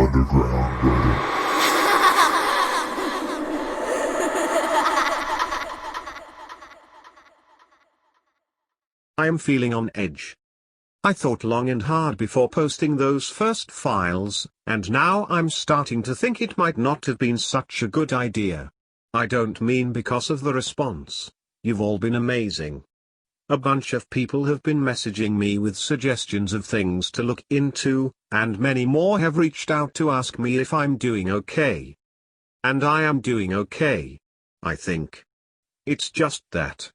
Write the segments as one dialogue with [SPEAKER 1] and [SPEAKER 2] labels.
[SPEAKER 1] underground, brother.
[SPEAKER 2] I am feeling on edge. I thought long and hard before posting those first files, and now I'm starting to think it might not have been such a good idea. I don't mean because of the response. You've all been amazing. A bunch of people have been messaging me with suggestions of things to look into, and many more have reached out to ask me if I'm doing okay. And I am doing okay. I think. It's just that.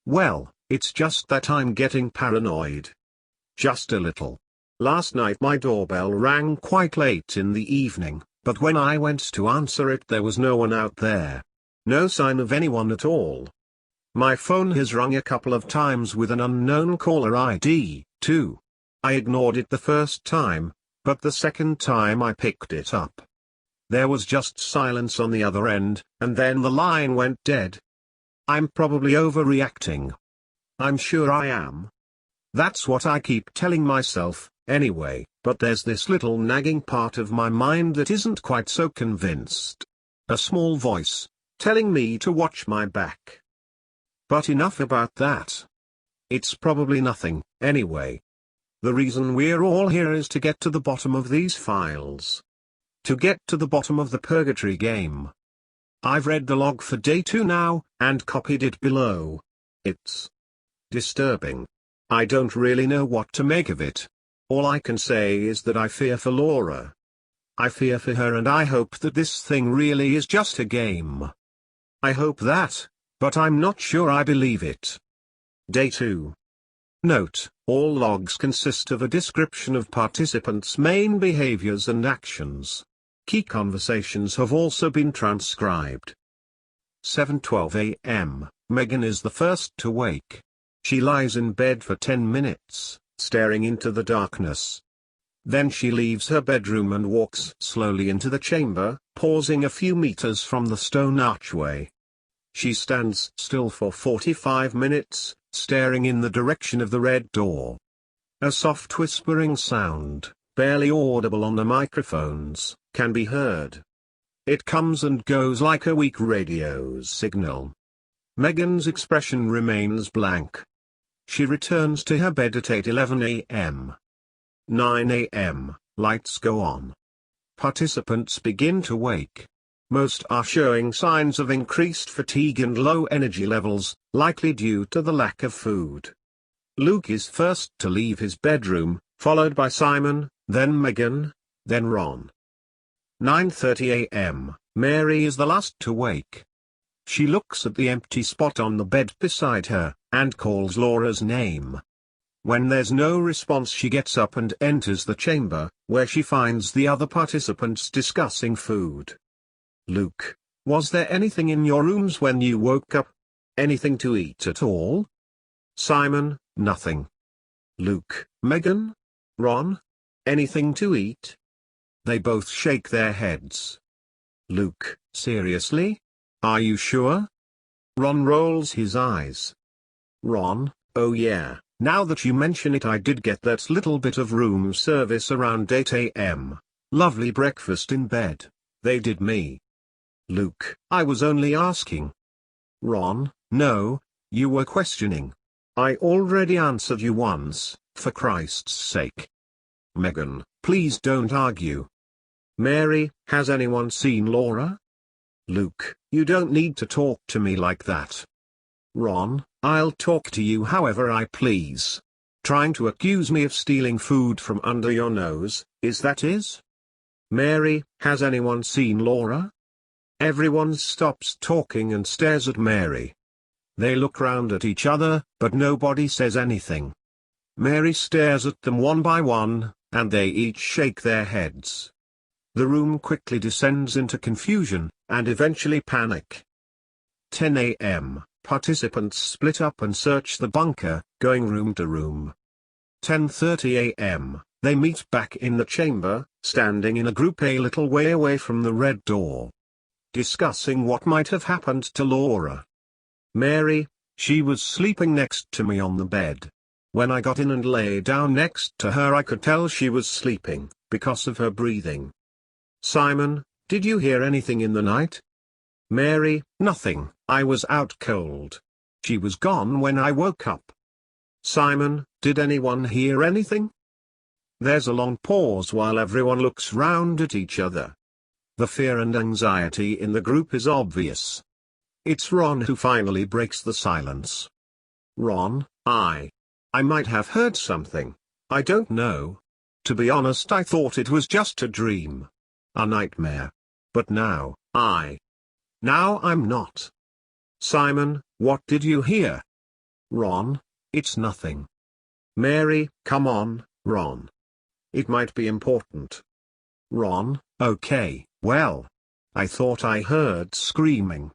[SPEAKER 2] Well, it's just that I'm getting paranoid. Just a little. Last night my doorbell rang quite late in the evening, but when I went to answer it there was no one out there. No sign of anyone at all. My phone has rung a couple of times with an unknown caller ID, too. I ignored it the first time, but the second time I picked it up. There was just silence on the other end, and then the line went dead. I'm probably overreacting. I'm sure I am. That's what I keep telling myself, anyway, but there's this little nagging part of my mind that isn't quite so convinced. A small voice, telling me to watch my back. But enough about that. It's probably nothing, anyway. The reason we're all here is to get to the bottom of these files. To get to the bottom of the Purgatory Game. I've read the log for day 2 now, and copied it below. It's disturbing. I don't really know what to make of it. All I can say is that I fear for Laura. I fear for her, and I hope that this thing really is just a game. I hope that, but I'm not sure I believe it. Day 2. Note, all logs consist of a description of participants' main behaviors and actions. Key conversations have also been transcribed. 7:12 a.m. Megan is the first to wake. She lies in bed for 10 minutes, staring into the darkness. Then she leaves her bedroom and walks slowly into the chamber, pausing a few meters from the stone archway. She stands still for 45 minutes, staring in the direction of the red door. A soft whispering sound, barely audible on the microphones, can be heard. It comes and goes like a weak radio signal. Megan's expression remains blank. She returns to her bed at 8:11 a.m. 9 a.m., lights go on. Participants begin to wake. Most are showing signs of increased fatigue and low energy levels, likely due to the lack of food. Luke is first to leave his bedroom, followed by Simon, then Megan, then Ron. 9:30 a.m., Mary is the last to wake. She looks at the empty spot on the bed beside her, and calls Laura's name. When there's no response, she gets up and enters the chamber, where she finds the other participants discussing food. Luke, was there anything in your rooms when you woke up? Anything to eat at all? Simon, nothing. Luke, Megan? Ron? Anything to eat? They both shake their heads. Luke, seriously? Are you sure? Ron rolls his eyes. Ron, oh yeah, now that you mention it, I did get that little bit of room service around 8 a.m. Lovely breakfast in bed. They did me. Luke, I was only asking. Ron, no, you were questioning. I already answered you once, for Christ's sake. Megan, please don't argue. Mary, has anyone seen Laura? Luke, you don't need to talk to me like that. Ron, I'll talk to you however I please. Trying to accuse me of stealing food from under your nose, is that it? Mary, has anyone seen Laura? Everyone stops talking and stares at Mary. They look round at each other, but nobody says anything. Mary stares at them one by one, and they each shake their heads. The room quickly descends into confusion, and eventually panic. 10 a.m., participants split up and search the bunker, going room to room. 10:30 a.m., they meet back in the chamber, standing in a group a little way away from the red door. Discussing what might have happened to Laura. Mary, she was sleeping next to me on the bed. When I got in and lay down next to her, I could tell she was sleeping, because of her breathing. Simon, did you hear anything in the night? Mary, nothing, I was out cold. She was gone when I woke up. Simon, did anyone hear anything? There's a long pause while everyone looks round at each other. The fear and anxiety in the group is obvious. It's Ron who finally breaks the silence. Ron, I might have heard something. I don't know. To be honest, I thought it was just a dream. A nightmare. But now I'm not. Simon, what did you hear? Ron, it's nothing. Mary, come on, Ron. It might be important. Ron, okay, well. I thought I heard screaming.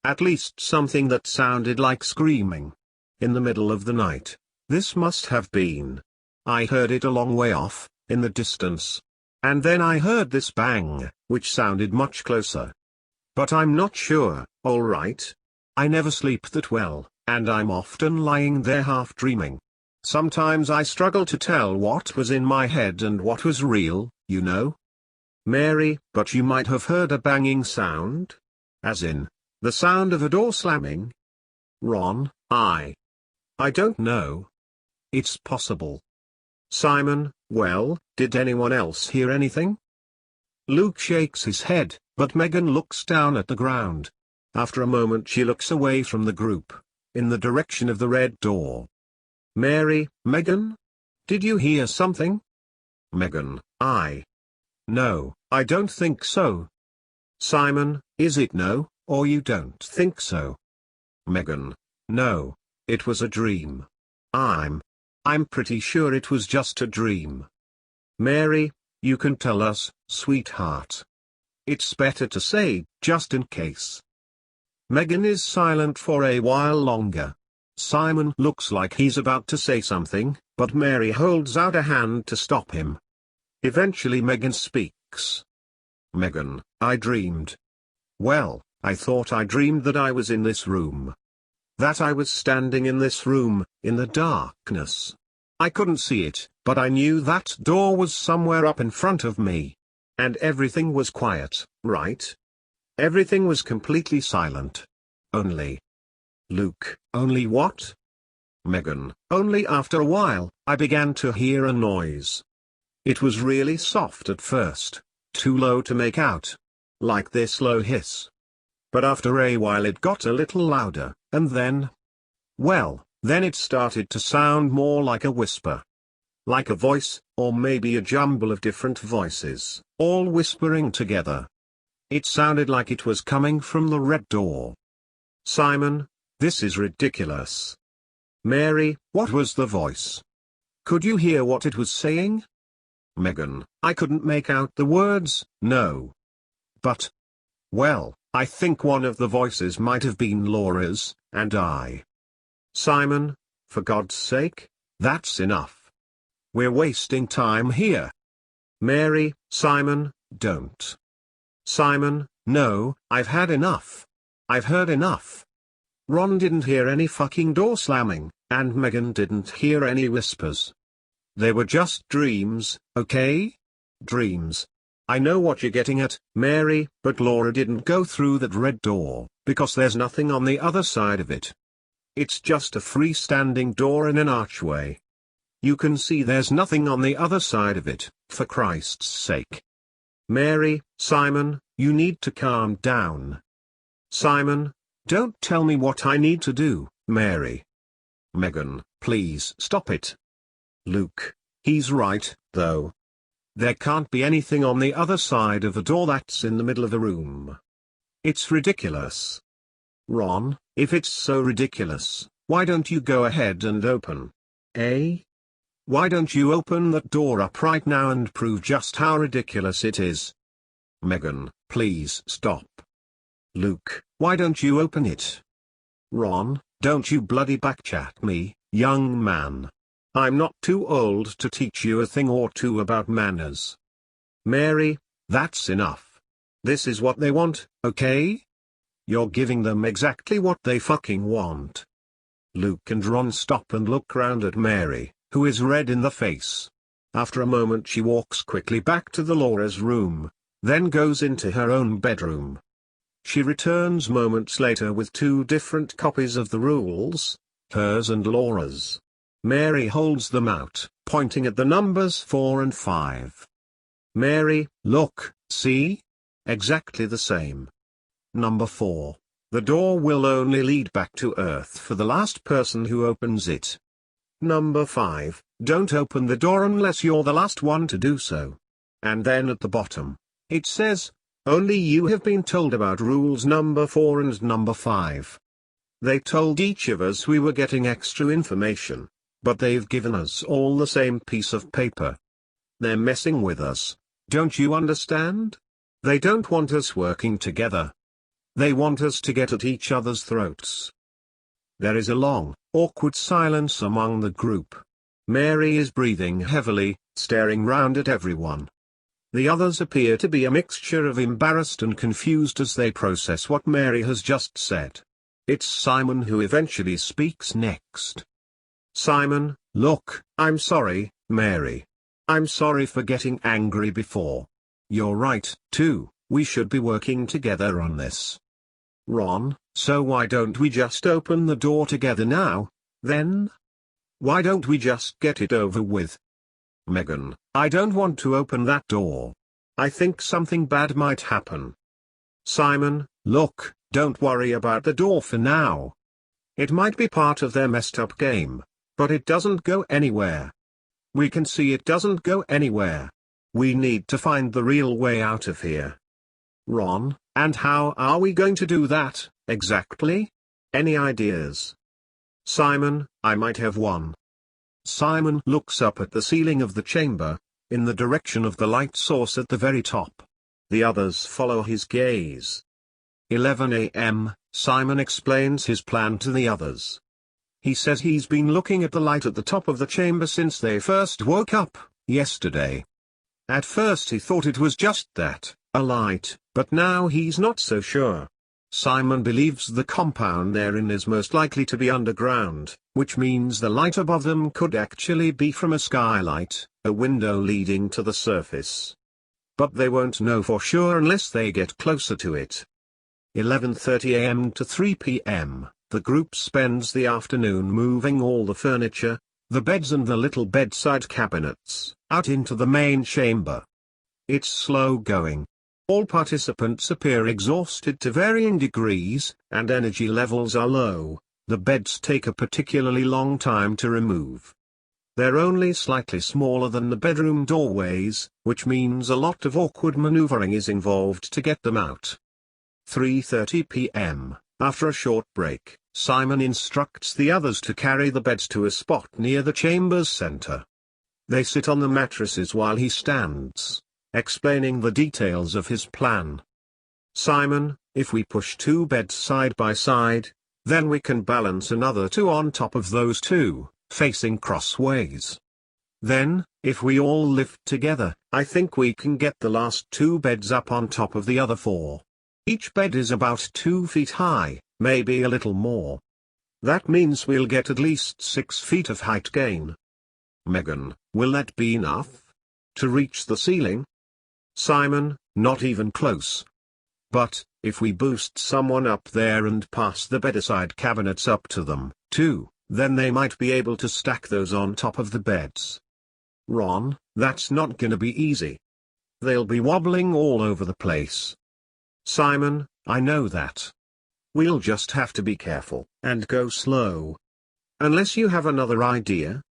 [SPEAKER 2] At least something that sounded like screaming. In the middle of the night. This must have been. I heard it a long way off, in the distance. And then I heard this bang, which sounded much closer. But I'm not sure, alright? I never sleep that well, and I'm often lying there half dreaming. Sometimes I struggle to tell what was in my head and what was real, you know? Mary, but you might have heard a banging sound? As in, the sound of a door slamming? Ron, I don't know. It's possible. Simon, well, did anyone else hear anything? Luke shakes his head, but Megan looks down at the ground. After a moment she looks away from the group, in the direction of the red door. Mary, Megan? Did you hear something? Megan, no, I don't think so. Simon, is it no, or you don't think so? Megan, no, it was a dream. I'm pretty sure it was just a dream. Mary, you can tell us, sweetheart. It's better to say, just in case. Megan is silent for a while longer. Simon looks like he's about to say something, but Mary holds out a hand to stop him. Eventually Megan speaks. Megan, I dreamed. Well, I thought I dreamed that I was in this room. That I was standing in this room, in the darkness. I couldn't see it, but I knew that door was somewhere up in front of me. And everything was quiet, right? Everything was completely silent. Only. Luke, only what? Megan, only after a while, I began to hear a noise. It was really soft at first, too low to make out. Like this low hiss. But after a while it got a little louder, and then... well, then it started to sound more like a whisper. Like a voice, or maybe a jumble of different voices, all whispering together. It sounded like it was coming from the red door. Simon, this is ridiculous. Mary, what was the voice? Could you hear what it was saying? Megan, I couldn't make out the words, no. But... well, I think one of the voices might have been Laura's, and I. Simon, for God's sake, that's enough. We're wasting time here. Mary, Simon, don't. Simon, no, I've had enough. I've heard enough. Ron didn't hear any fucking door slamming, and Megan didn't hear any whispers. They were just dreams, okay? Dreams. I know what you're getting at, Mary, but Laura didn't go through that red door, because there's nothing on the other side of it. It's just a freestanding door in an archway. You can see there's nothing on the other side of it, for Christ's sake. Mary, Simon, you need to calm down. Simon, don't tell me what I need to do, Mary. Megan, please stop it. Luke, he's right, though. There can't be anything on the other side of the door that's in the middle of the room. It's ridiculous. Ron, if it's so ridiculous, why don't you go ahead and open? Eh? Why don't you open that door up right now and prove just how ridiculous it is? Megan, please stop. Luke, why don't you open it? Ron, don't you bloody backchat me, young man. I'm not too old to teach you a thing or two about manners. Mary, that's enough. This is what they want, okay? You're giving them exactly what they fucking want. Luke and Ron stop and look round at Mary, who is red in the face. After a moment she walks quickly back to the Laura's room, then goes into her own bedroom. She returns moments later with two different copies of the rules, hers and Laura's. Mary holds them out, pointing at the numbers 4 and 5. Mary, look, see? Exactly the same. Number 4. The door will only lead back to Earth for the last person who opens it. Number 5. Don't open the door unless you're the last one to do so. And then at the bottom, it says, only you have been told about rules number 4 and number 5. They told each of us we were getting extra information, but they've given us all the same piece of paper. They're messing with us, don't you understand? They don't want us working together. They want us to get at each other's throats. There is a long, awkward silence among the group. Mary is breathing heavily, staring round at everyone. The others appear to be a mixture of embarrassed and confused as they process what Mary has just said. It's Simon who eventually speaks next. Simon, look, I'm sorry, Mary. I'm sorry for getting angry before. You're right, too, we should be working together on this. Ron, so why don't we just open the door together now, then? Why don't we just get it over with? Megan, I don't want to open that door. I think something bad might happen. Simon, look, don't worry about the door for now. It might be part of their messed up game, but it doesn't go anywhere. We can see it doesn't go anywhere. We need to find the real way out of here. Ron, and how are we going to do that, exactly? Any ideas? Simon, I might have one. Simon looks up at the ceiling of the chamber, in the direction of the light source at the very top. The others follow his gaze. 11 a.m., Simon explains his plan to the others. He says he's been looking at the light at the top of the chamber since they first woke up, yesterday. At first he thought it was just that, a light, but now he's not so sure. Simon believes the compound they're in is most likely to be underground, which means the light above them could actually be from a skylight, a window leading to the surface. But they won't know for sure unless they get closer to it. 11:30 a.m. to 3 p.m., the group spends the afternoon moving all the furniture, the beds and the little bedside cabinets, out into the main chamber. It's slow going. All participants appear exhausted to varying degrees, and energy levels are low. The beds take a particularly long time to remove. They're only slightly smaller than the bedroom doorways, which means a lot of awkward maneuvering is involved to get them out. 3:30 p.m. After a short break, Simon instructs the others to carry the beds to a spot near the chamber's center. They sit on the mattresses while he stands, explaining the details of his plan. Simon, if we push two beds side by side, then we can balance another two on top of those two, facing crossways. Then, if we all lift together, I think we can get the last two beds up on top of the other four. Each bed is about 2 feet high, maybe a little more. That means we'll get at least 6 feet of height gain. Megan, will that be enough to reach the ceiling? Simon, not even close. But, if we boost someone up there and pass the bedside cabinets up to them, too, then they might be able to stack those on top of the beds. Ron, that's not gonna be easy. They'll be wobbling all over the place. Simon, I know that. We'll just have to be careful, and go slow. Unless you have another idea?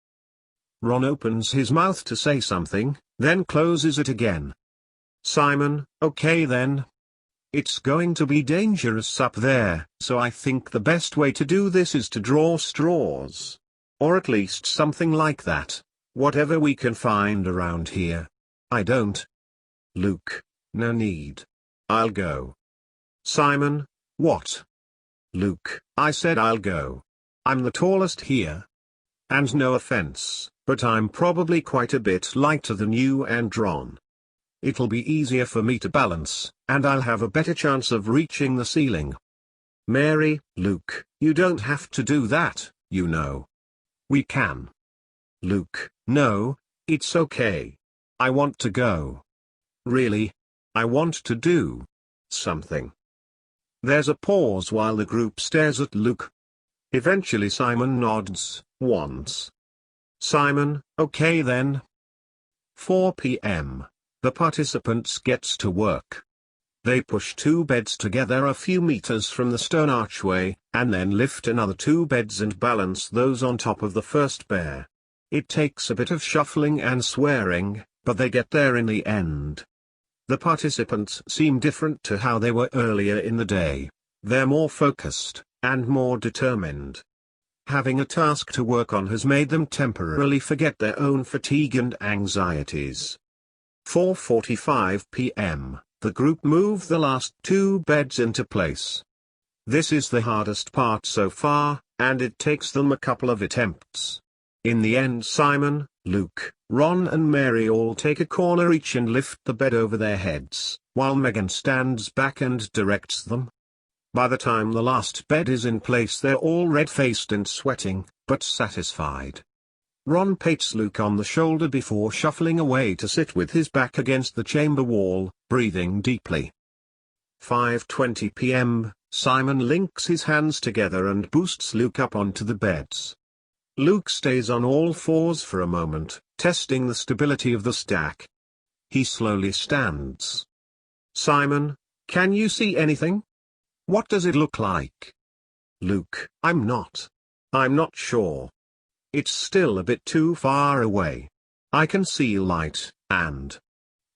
[SPEAKER 2] Ron opens his mouth to say something, then closes it again. Simon, okay then. It's going to be dangerous up there, so I think the best way to do this is to draw straws. Or at least something like that, whatever we can find around here. I don't. Luke, no need. I'll go. Simon, what? Luke, I said I'll go. I'm the tallest here. And no offense, but I'm probably quite a bit lighter than you and Ron. It'll be easier for me to balance, and I'll have a better chance of reaching the ceiling. Mary, Luke, you don't have to do that, you know. We can. Luke, no, It's okay. I want to go. Really? I want to do something. There's a pause while the group stares at Luke. Eventually Simon nods, once. Simon, okay then. 4 p.m. The participants gets to work. They push 2 beds together a few meters from the stone archway, and then lift another 2 beds and balance those on top of the first bear. It takes a bit of shuffling and swearing, but they get there in the end. The participants seem different to how they were earlier in the day. They're more focused, and more determined. Having a task to work on has made them temporarily forget their own fatigue and anxieties. 4:45 p.m. The group move the last 2 beds into place. This is the hardest part so far, and it takes them a couple of attempts. In the end Simon, Luke, Ron and Mary all take a corner each and lift the bed over their heads, while Megan stands back and directs them. By the time the last bed is in place they're all red-faced and sweating, but satisfied. Ron pats Luke on the shoulder before shuffling away to sit with his back against the chamber wall, breathing deeply. 5:20 p.m., Simon links his hands together and boosts Luke up onto the beds. Luke stays on all fours for a moment, testing the stability of the stack. He slowly stands. Simon, can you see anything? What does it look like? Luke, I'm not sure. It's still a bit too far away. I can see light, and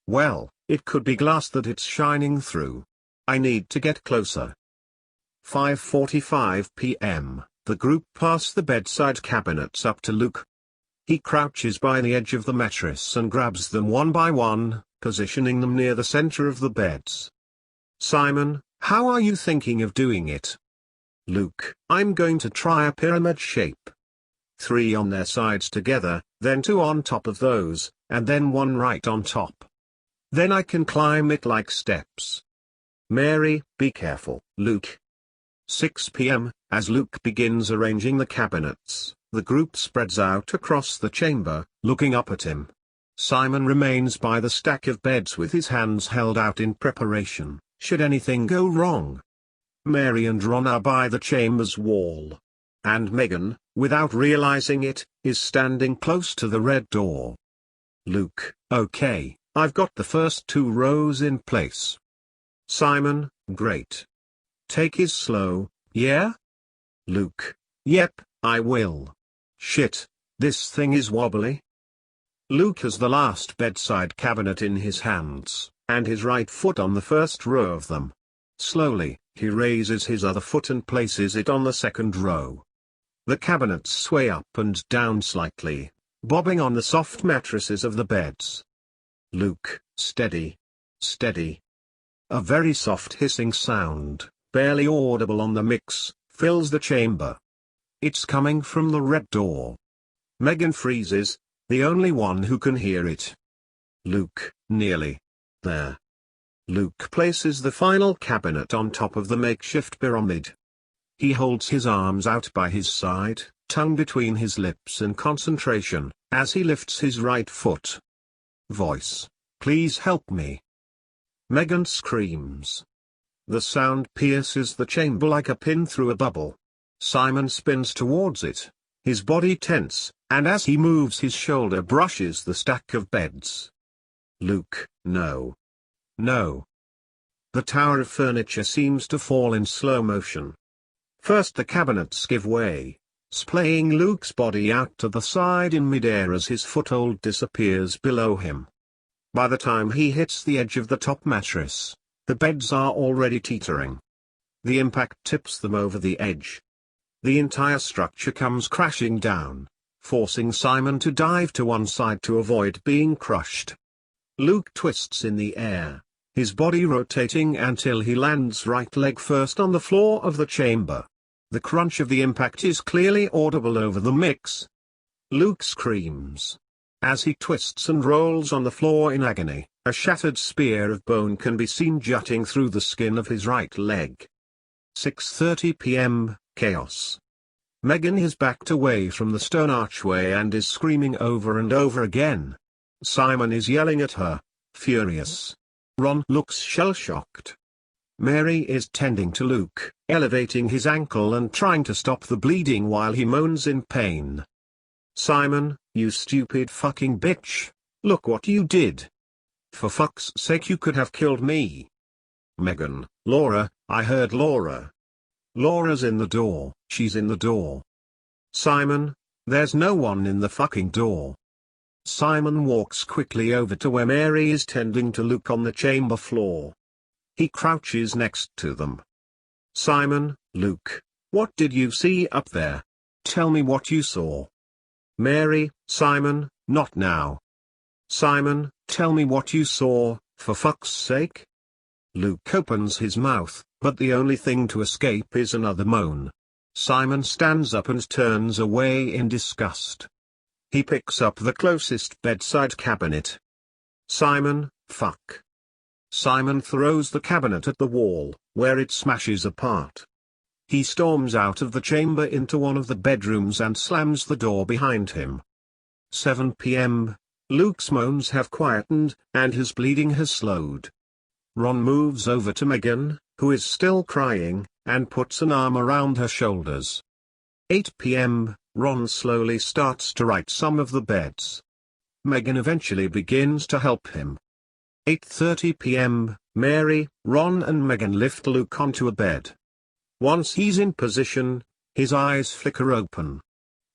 [SPEAKER 2] well, it could be glass that it's shining through. I need to get closer. 5:45 p.m. The group pass the bedside cabinets up to Luke. He crouches by the edge of the mattress and grabs them one by one, positioning them near the center of the beds. Simon, how are you thinking of doing it? Luke, I'm going to try a pyramid shape. 3 on their sides together, then 2 on top of those, and then 1 right on top. Then I can climb it like steps. Mary, be careful. Luke. 6 p.m., as Luke begins arranging the cabinets, the group spreads out across the chamber, looking up at him. Simon remains by the stack of beds with his hands held out in preparation, should anything go wrong. Mary and Ron are by the chamber's wall. And Megan, without realizing it, is standing close to the red door. Luke, okay, I've got the first 2 rows in place. Simon, great. Take it slow, yeah? Luke, yep, I will. Shit, this thing is wobbly. Luke has the last bedside cabinet in his hands, and his right foot on the first row of them. Slowly, he raises his other foot and places it on the second row. The cabinets sway up and down slightly, bobbing on the soft mattresses of the beds. Luke, steady. Steady. A very soft hissing sound, barely audible on the mix, fills the chamber. It's coming from the red door. Megan freezes, the only one who can hear it. Luke, nearly there. Luke places the final cabinet on top of the makeshift pyramid. He holds his arms out by his side, tongue between his lips in concentration, as he lifts his right foot. Voice, please help me. Megan screams. The sound pierces the chamber like a pin through a bubble. Simon spins towards it, his body tense, and as he moves his shoulder brushes the stack of beds. Luke, no. No. The tower of furniture seems to fall in slow motion. First the cabinets give way, splaying Luke's body out to the side in midair as his foothold disappears below him. By the time he hits the edge of the top mattress, the beds are already teetering. The impact tips them over the edge. The entire structure comes crashing down, forcing Simon to dive to one side to avoid being crushed. Luke twists in the air, his body rotating until he lands right leg first on the floor of the chamber. The crunch of the impact is clearly audible over the mix. Luke screams. As he twists and rolls on the floor in agony, a shattered spear of bone can be seen jutting through the skin of his right leg. 6:30 p.m., chaos. Megan has backed away from the stone archway and is screaming over and over again, Simon is yelling at her, furious. Ron looks shell-shocked. Mary is tending to Luke, elevating his ankle and trying to stop the bleeding while he moans in pain. Simon, you stupid fucking bitch, look what you did. For fuck's sake, you could have killed me. Megan, Laura, I heard Laura. Laura's in the door, she's in the door. Simon, there's no one in the fucking door. Simon walks quickly over to where Mary is tending to Luke on the chamber floor. He crouches next to them. Simon, Luke, what did you see up there? Tell me what you saw. Mary, Simon, not now. Simon, tell me what you saw, for fuck's sake. Luke opens his mouth, but the only thing to escape is another moan. Simon stands up and turns away in disgust. He picks up the closest bedside cabinet. Simon, fuck. Simon throws the cabinet at the wall, where it smashes apart. He storms out of the chamber into one of the bedrooms and slams the door behind him. 7 p.m. Luke's moans have quietened, and his bleeding has slowed. Ron moves over to Megan, who is still crying, and puts an arm around her shoulders. 8 p.m. Ron slowly starts to right some of the beds. Megan eventually begins to help him. 8:30 p.m., Mary, Ron and Megan lift Luke onto a bed. Once he's in position, his eyes flicker open.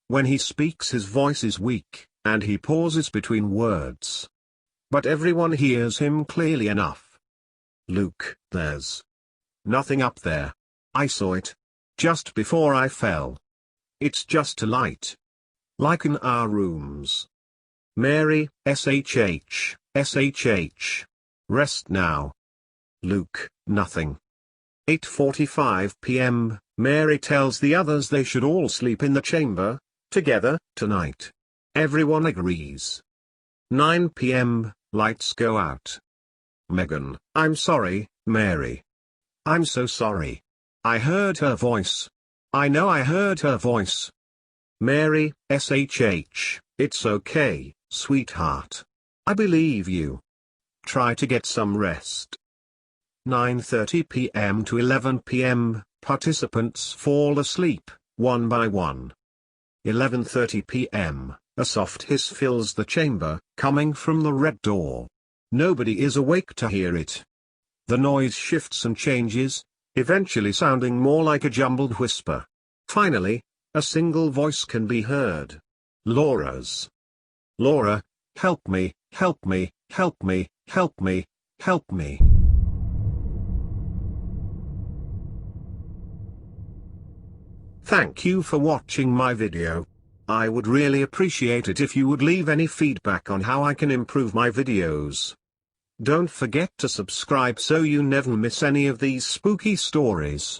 [SPEAKER 2] When he speaks, his voice is weak, and he pauses between words. But everyone hears him clearly enough. Luke, there's nothing up there. I saw it. Just before I fell. It's just a light. Like in our rooms. Mary, SHH. Rest now. Luke, nothing. 8:45 p.m., Mary tells the others they should all sleep in the chamber, together, tonight. Everyone agrees. 9 p.m., lights go out. Megan, I'm sorry, Mary. I'm so sorry. I heard her voice. I know I heard her voice. Mary, SHH, it's okay, sweetheart. I believe you. Try to get some rest. 9:30 p.m. to 11 p.m., participants fall asleep, one by one. 11:30 p.m., a soft hiss fills the chamber, coming from the red door. Nobody is awake to hear it. The noise shifts and changes, eventually sounding more like a jumbled whisper. Finally, a single voice can be heard. Laura's. Laura, help me, help me, help me, help me, help me. Thank you for watching my video. I would really appreciate it if you would leave any feedback on how I can improve my videos. Don't forget to subscribe so you never miss any of these spooky stories.